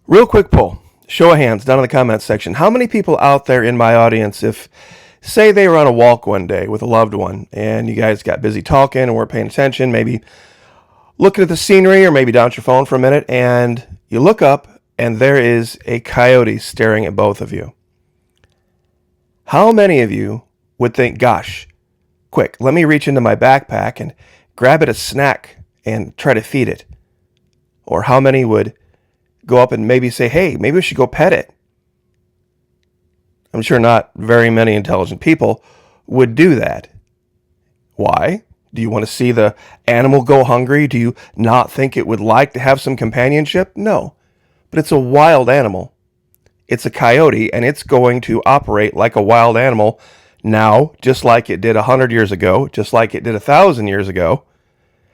Real quick poll. Show of hands down in the comments section. How many people out there in my audience, if say they were on a walk one day with a loved one and you guys got busy talking and weren't paying attention, maybe looking at the scenery or maybe down at your phone for a minute, and you look up and there is a coyote staring at both of you. How many of you would think, gosh, quick, let me reach into my backpack and grab it a snack and try to feed it? Or how many would go up and maybe say, hey, maybe we should go pet it? I'm sure not very many intelligent people would do that. Why? Do you want to see the animal go hungry? Do you not think it would like to have some companionship? No. But it's a wild animal. It's a coyote, and it's going to operate like a wild animal now, just like it did 100 years ago, just like it did 1,000 years ago,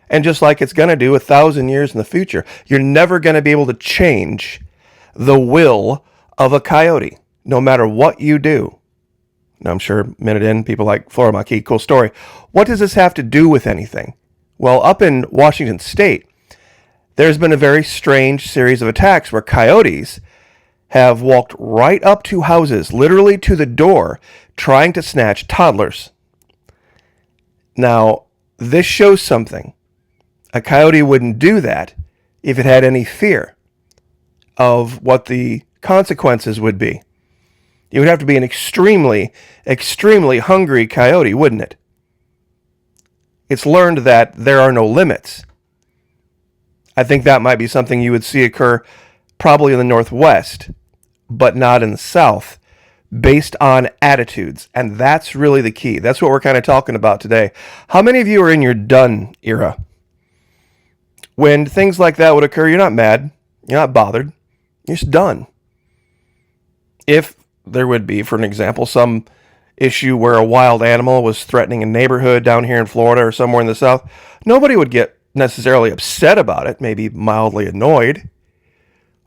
and just like it's going to do 1,000 years in the future. You're never going to be able to change the will of a coyote, no matter what you do. Now, I'm sure a minute in, people like Florida Maquis, cool story. What does this have to do with anything? Well, up in Washington State, there's been a very strange series of attacks where coyotes have walked right up to houses, literally to the door, trying to snatch toddlers. Now, this shows something. A coyote wouldn't do that if it had any fear of what the consequences would be. It would have to be an extremely, extremely hungry coyote, wouldn't it? It's learned that there are no limits. I think that might be something you would see occur probably in the Northwest, but not in the South, based on attitudes. And that's really the key. That's what we're kind of talking about today. How many of you are in your done era? When things like that would occur, you're not mad, you're not bothered, you're just done. If there would be, for an example, some issue where a wild animal was threatening a neighborhood down here in Florida or somewhere in the South, nobody would get necessarily upset about it, maybe mildly annoyed,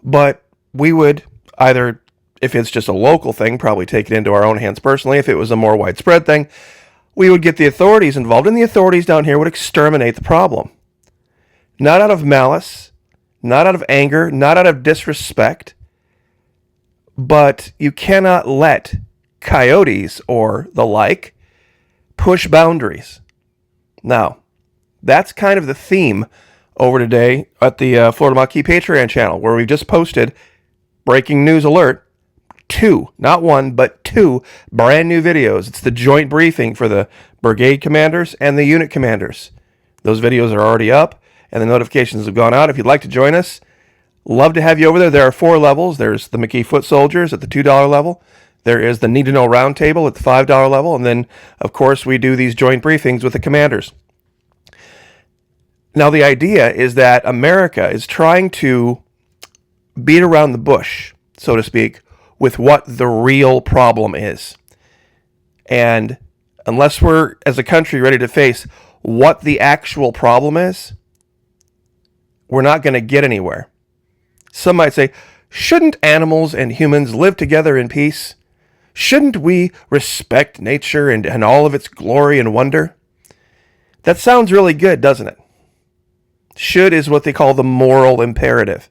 but we would either, if it's just a local thing, probably take it into our own hands personally. If it was a more widespread thing, we would get the authorities involved, and the authorities down here would exterminate the problem. Not out of malice, not out of anger, not out of disrespect, but you cannot let coyotes or the like push boundaries. Now, that's kind of the theme over today at the Florida Maquis Patreon channel, where we've just posted, breaking news alert, 2, not 1, but 2 brand new videos. It's the joint briefing for the brigade commanders and the unit commanders. Those videos are already up, and the notifications have gone out. If you'd like to join us, love to have you over there. There are 4 levels. There's the Maquis Foot Soldiers at the $2 level. There is the Need to Know Roundtable at the $5 level. And then, of course, we do these joint briefings with the commanders. Now, the idea is that America is trying to beat around the bush, so to speak, with what the real problem is. And unless we're, as a country, ready to face what the actual problem is, we're not going to get anywhere. Some might say, shouldn't animals and humans live together in peace? Shouldn't we respect nature and all of its glory and wonder? That sounds really good, doesn't it? Should is what they call the moral imperative.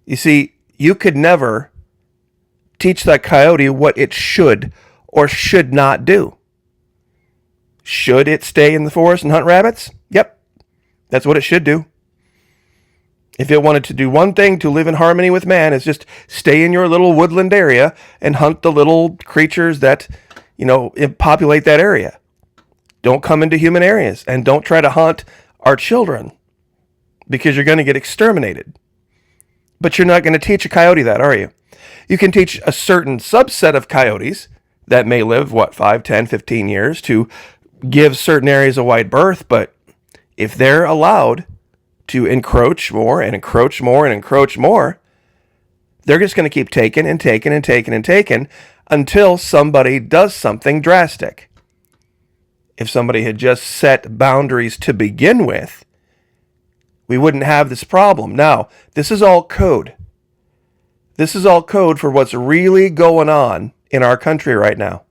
You see, you could never teach that coyote what it should or should not do. Should it stay in the forest and hunt rabbits? Yep, that's what it should do. If it wanted to do one thing to live in harmony with man, is just stay in your little woodland area and hunt the little creatures that, populate that area. Don't come into human areas, and don't try to hunt our children, because you're going to get exterminated. But you're not going to teach a coyote that, are you? You can teach a certain subset of coyotes that may live, 5, 10, 15 years to give certain areas a wide berth, but if they're allowed to encroach more and encroach more and encroach more, they're just going to keep taking and taking and taking and taking until somebody does something drastic. If somebody had just set boundaries to begin with, we wouldn't have this problem. Now, this is all code. This is all code for what's really going on in our country right now.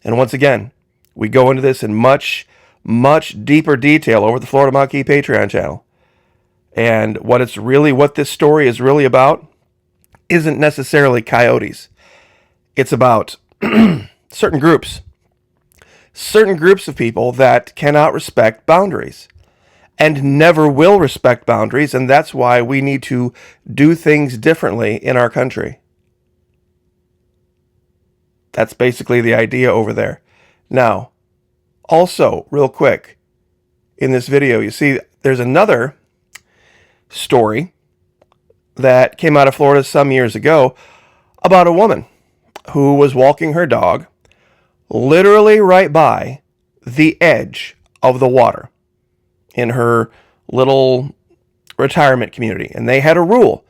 And once again, we go into this in much, much deeper detail over the Florida Maquis Patreon channel. And what this story is really about isn't necessarily coyotes. It's about certain groups of people that cannot respect boundaries and never will respect boundaries. And that's why we need to do things differently in our country. That's basically the idea over there. Now, also, real quick, in this video, you see there's another story that came out of Florida some years ago about a woman who was walking her dog literally right by the edge of the water in her little retirement community. And they had a rule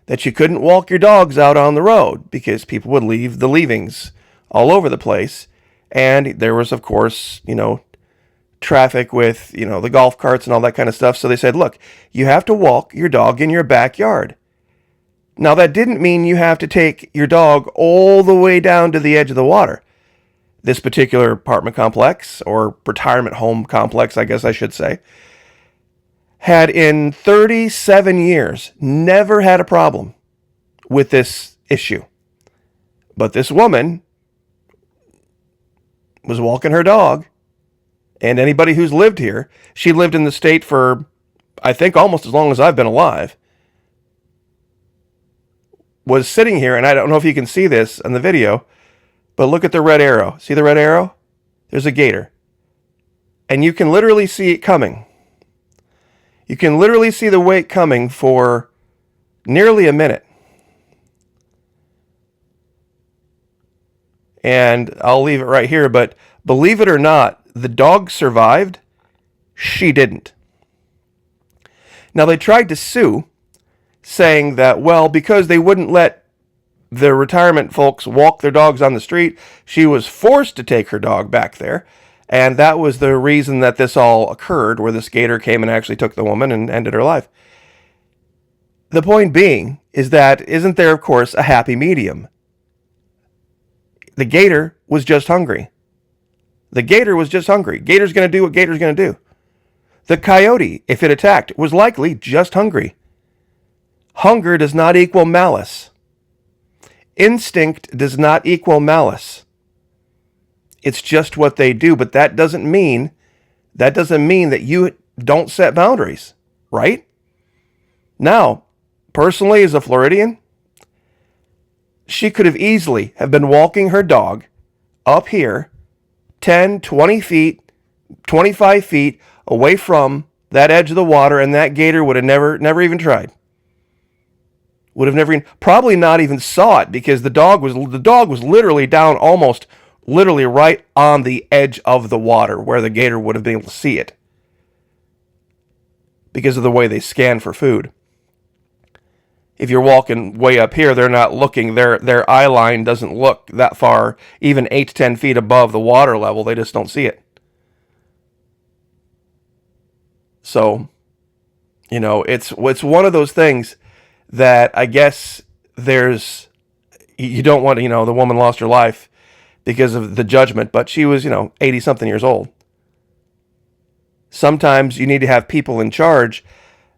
that you couldn't walk your dogs out on the road because people would leave the leavings all over the place. And there was, of course, traffic with, the golf carts and all that kind of stuff. So they said, look, you have to walk your dog in your backyard. Now, that didn't mean you have to take your dog all the way down to the edge of the water. This particular apartment complex, or retirement home complex, I guess I should say, had in 37 years never had a problem with this issue. But this woman was walking her dog, and anybody who's lived here, she lived in the state for, I think, almost as long as I've been alive, was sitting here, and I don't know if you can see this in the video, but look at the red arrow. See the red arrow? There's a gator. And you can literally see it coming. You can literally see the wake coming for nearly a minute. And I'll leave it right here, but believe it or not, the dog survived. She didn't. Now, they tried to sue, saying that, well, because they wouldn't let the retirement folks walk their dogs on the street, she was forced to take her dog back there. And that was the reason that this all occurred, where this gator came and actually took the woman and ended her life. The point being is that isn't there, of course, a happy medium? The gator was just hungry. The gator was just hungry. Gator's going to do what gator's going to do. The coyote, if it attacked, was likely just hungry. Hunger does not equal malice. Instinct does not equal malice. It's just what they do, but that doesn't mean that you don't set boundaries, right? Now, personally, as a Floridian, she could have easily have been walking her dog up here 10, 20 feet, 25 feet away from that edge of the water, and that gator would have never even tried. Would have never, probably not even saw it, because the dog was literally down, almost literally right on the edge of the water where the gator would have been able to see it, because of the way they scan for food. If you're walking way up here, they're not looking, their eye line doesn't look that far, even 8 to 10 feet above the water level. They just don't see it. So, it's one of those things that I guess you don't want to, the woman lost her life because of the judgment, but she was, 80 something years old. Sometimes you need to have people in charge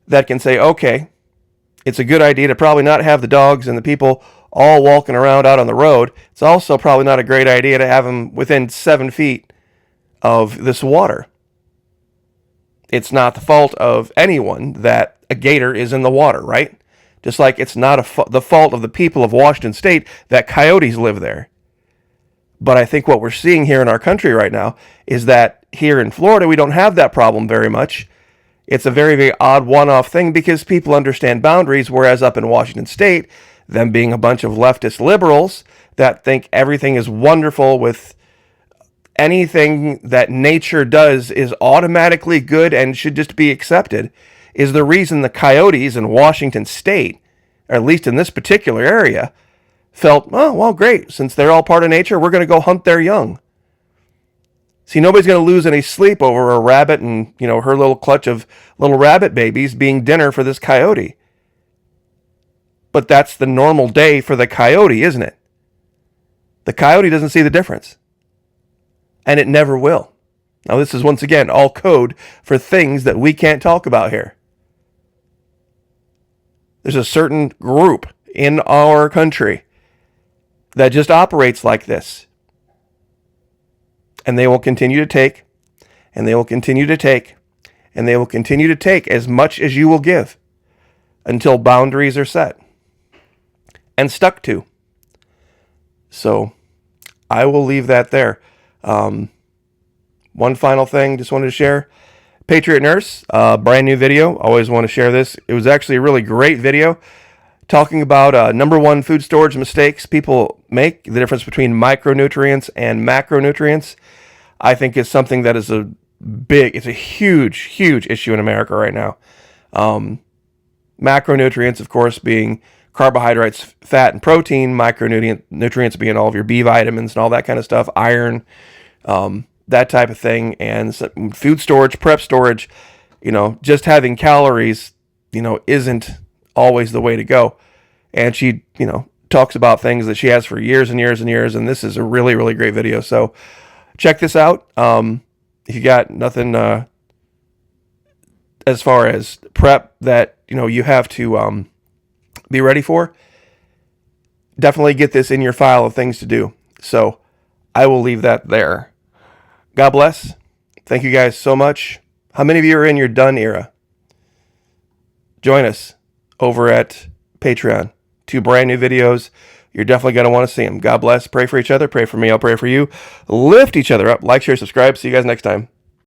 that can say, okay, it's a good idea to probably not have the dogs and the people all walking around out on the road. It's also probably not a great idea to have them within 7 feet of this water. It's not the fault of anyone that a gator is in the water, right? Just like it's not the fault of the people of Washington State that coyotes live there. But I think what we're seeing here in our country right now is that here in Florida, we don't have that problem very much. It's a very, very odd one-off thing because people understand boundaries, whereas up in Washington State, them being a bunch of leftist liberals that think everything is wonderful, with anything that nature does is automatically good and should just be accepted, is the reason the coyotes in Washington State, or at least in this particular area, felt, oh, well, great. Since they're all part of nature, we're going to go hunt their young. See, nobody's going to lose any sleep over a rabbit and, her little clutch of little rabbit babies being dinner for this coyote. But that's the normal day for the coyote, isn't it? The coyote doesn't see the difference. And it never will. Now, this is once again all code for things that we can't talk about here. There's a certain group in our country that just operates like this. And they will continue to take, and they will continue to take, and they will continue to take as much as you will give until boundaries are set and stuck to. So I will leave that there. One final thing, just wanted to share. Patriot Nurse, brand new video. Always want to share this. It was actually a really great video talking about number one food storage mistakes people make, the difference between micronutrients and macronutrients. I think is something that is it's a huge, huge issue in America right now. Macronutrients, of course, being carbohydrates, fat, and protein. Micronutrients being all of your B vitamins and all that kind of stuff, iron, that type of thing. And food storage, prep storage, just having calories, isn't always the way to go. And she, talks about things that she has for years and years and years. And this is a really, really great video. So check this out. If you got nothing as far as prep that, you have to be ready for, definitely get this in your file of things to do. So I will leave that there. God bless. Thank you guys so much. How many of you are in your done era? Join us over at Patreon. 2 brand new videos. You're definitely going to want to see them. God bless. Pray for each other. Pray for me. I'll pray for you. Lift each other up. Like, share, subscribe. See you guys next time.